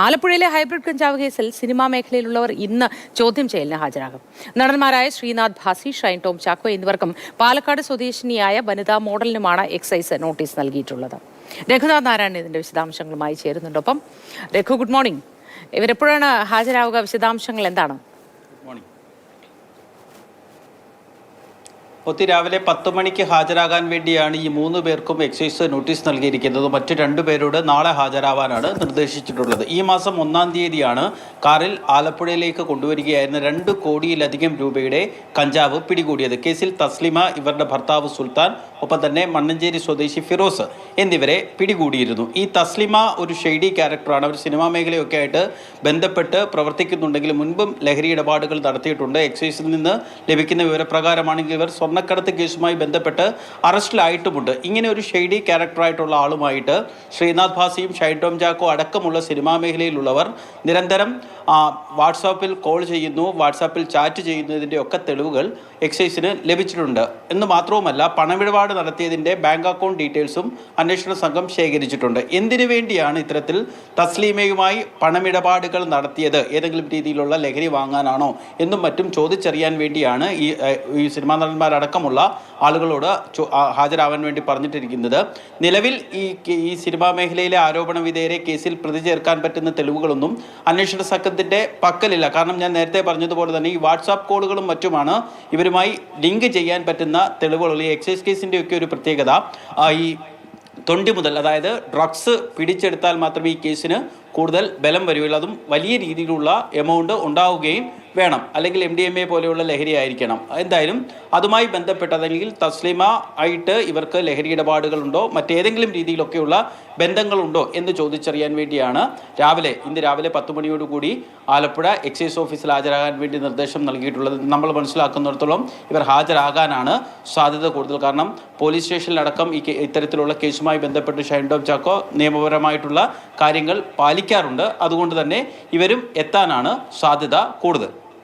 ആലപ്പുഴയിലെ ഹൈബ്രിഡ് കഞ്ചാവ് കേസിൽ സിനിമാ മേഖലയിലുള്ളവർ ഇന്ന് ചോദ്യം ചെയ്യലിന് ഹാജരാകും. നടന്മാരായ ശ്രീനാഥ് ഭാസി, ഷൈൻ ടോം ചാക്കോ എന്നിവർക്കും പാലക്കാട് സ്വദേശിനിയായ വനിതാ മോഡലിനുമാണ് എക്സൈസ് നോട്ടീസ് നൽകിയിട്ടുള്ളത്. രഘുനാഥ് നാരായണൻ ഇതിന്റെ വിശദാംശങ്ങളുമായി ചേരുന്നുണ്ട്. ഒപ്പം രഘു, ഗുഡ് മോർണിംഗ്. ഇവരെപ്പോഴാണ് ഹാജരാവുക? വിശദാംശങ്ങൾ എന്താണ്? രാവിലെ 10 മണിക്ക് ഹാജരാകാൻ വേണ്ടിയാണ് ഈ 3 പേർക്കും എക്സൈസ് നോട്ടീസ് നൽകിയിരിക്കുന്നത്. മറ്റു 2 പേരോട് നാളെ ഹാജരാവാനാണ് നിർദ്ദേശിച്ചിട്ടുള്ളത്. ഈ മാസം 1-ാം തീയതിയാണ് കാറിൽ ആലപ്പുഴയിലേക്ക് കൊണ്ടുവരികയായിരുന്ന 2 കോടിയിലധികം രൂപയുടെ കഞ്ചാവ് പിടികൂടിയത്. കേസിൽ തസ്ലിമ, ഇവരുടെ ഭർത്താവ് സുൽത്താൻ, ഒപ്പം തന്നെ മണ്ണഞ്ചേരി സ്വദേശി ഫിറോസ് എന്നിവരെ പിടികൂടിയിരുന്നു. ഈ തസ്ലിമ ഒരു ഷെയ്ഡി ക്യാരക്ടറാണ്. അവർ സിനിമാ മേഖലയൊക്കെ ആയിട്ട് ബന്ധപ്പെട്ട് പ്രവർത്തിക്കുന്നുണ്ടെങ്കിലും മുൻപും ലഹരി ഇടപാടുകൾ നടത്തിയിട്ടുണ്ട്. എക്സൈസിൽ നിന്ന് ലഭിക്കുന്ന വിവരപ്രകാരമാണെങ്കിൽ ഇവർ സ്വർണ്ണക്കടത്ത് കേസുമായി ബന്ധപ്പെട്ട് അറസ്റ്റിലായിട്ടുമുണ്ട്. ഇങ്ങനെ ഒരു ഷെയ്ഡി ക്യാരക്ടറായിട്ടുള്ള ആളുമായിട്ട് ശ്രീനാഥ് ഭാസിയും ഷൈൻ ടോം ചാക്കോ അടക്കമുള്ള സിനിമാ മേഖലയിലുള്ളവർ നിരന്തരം വാട്സാപ്പിൽ കോൾ ചെയ്യുന്നു, വാട്സാപ്പിൽ ചാറ്റ് ചെയ്യുന്നതിൻ്റെ ഒക്കെ തെളിവുകൾ എക്സൈസിന് ലഭിച്ചിട്ടുണ്ട്. എന്ന് മാത്രവുമല്ല, പണമിടപാട് നടത്തിയതിൻ്റെ ബാങ്ക് അക്കൗണ്ട് ഡീറ്റെയിൽസും അന്വേഷണ സംഘം ശേഖരിച്ചിട്ടുണ്ട്. എന്തിനു വേണ്ടിയാണ് ഇത്തരത്തിൽ തസ്ലീമയുമായി പണമിടപാടുകൾ നടത്തിയത്? ഏതെങ്കിലും രീതിയിലുള്ള ലഹരി വാങ്ങാനാണോ എന്നും മറ്റും ചോദിച്ചറിയാൻ വേണ്ടിയാണ് ഈ സിനിമാ നടന്മാരടക്കമുള്ള ആളുകളോട് ഹാജരാവാൻ വേണ്ടി പറഞ്ഞിട്ടിരിക്കുന്നത്. നിലവിൽ ഈ സിനിമാ മേഖലയിലെ ആരോപണ വിധേയരെ കേസിൽ പ്രതി ചേർക്കാൻ പറ്റുന്ന തെളിവുകളൊന്നും അന്വേഷണ സംഘത്തിൻ്റെ പക്കലില്ല. കാരണം ഞാൻ നേരത്തെ പറഞ്ഞതുപോലെ തന്നെ ഈ വാട്സാപ്പ് കോളുകളും മറ്റുമാണ് ഇവരുമായി ലിങ്ക് ചെയ്യാൻ പറ്റുന്ന തെളിവുകൾ. ഈ എക്സൈസ് കേസിൻ്റെ ഒക്കെ ഒരു പ്രത്യേകത, ഈ തൊണ്ടി മുതൽ, അതായത് ഡ്രഗ്സ് പിടിച്ചെടുത്താൽ മാത്രമേ ഈ കേസിന് കൂടുതൽ ബലം വരികയുള്ളൂ. അതും വലിയ രീതിയിലുള്ള എമൗണ്ട് ഉണ്ടാവുകയും വേണം, അല്ലെങ്കിൽ MDMA പോലെയുള്ള ലഹരി ആയിരിക്കണം. എന്തായാലും അതുമായി ബന്ധപ്പെട്ട്, അല്ലെങ്കിൽ തസ്ലിമ ആയിട്ട് ഇവർക്ക് ലഹരി ഇടപാടുകളുണ്ടോ, മറ്റേതെങ്കിലും രീതിയിലൊക്കെയുള്ള ബന്ധങ്ങളുണ്ടോ എന്ന് ചോദിച്ചറിയാൻ വേണ്ടിയാണ് ഇന്ന് രാവിലെ 10 മണിയോടുകൂടി ആലപ്പുഴ എക്സൈസ് ഓഫീസിൽ ഹാജരാകാൻ വേണ്ടി നിർദ്ദേശം നൽകിയിട്ടുള്ളത്. നമ്മൾ മനസ്സിലാക്കുന്നിടത്തോളം ഇവർ ഹാജരാകാനാണ് സാധ്യത കൂടുതൽ. കാരണം പോലീസ് സ്റ്റേഷനിലടക്കം ഇത്തരത്തിലുള്ള കേസുമായി ബന്ധപ്പെട്ട് ഷൈൻ ടോം ചാക്കോ നിയമപരമായിട്ടുള്ള കാര്യങ്ങൾ പാലിക്കാറുണ്ട്. അതുകൊണ്ട് തന്നെ ഇവരും എത്താനാണ് സാധ്യത കൂടുതൽ.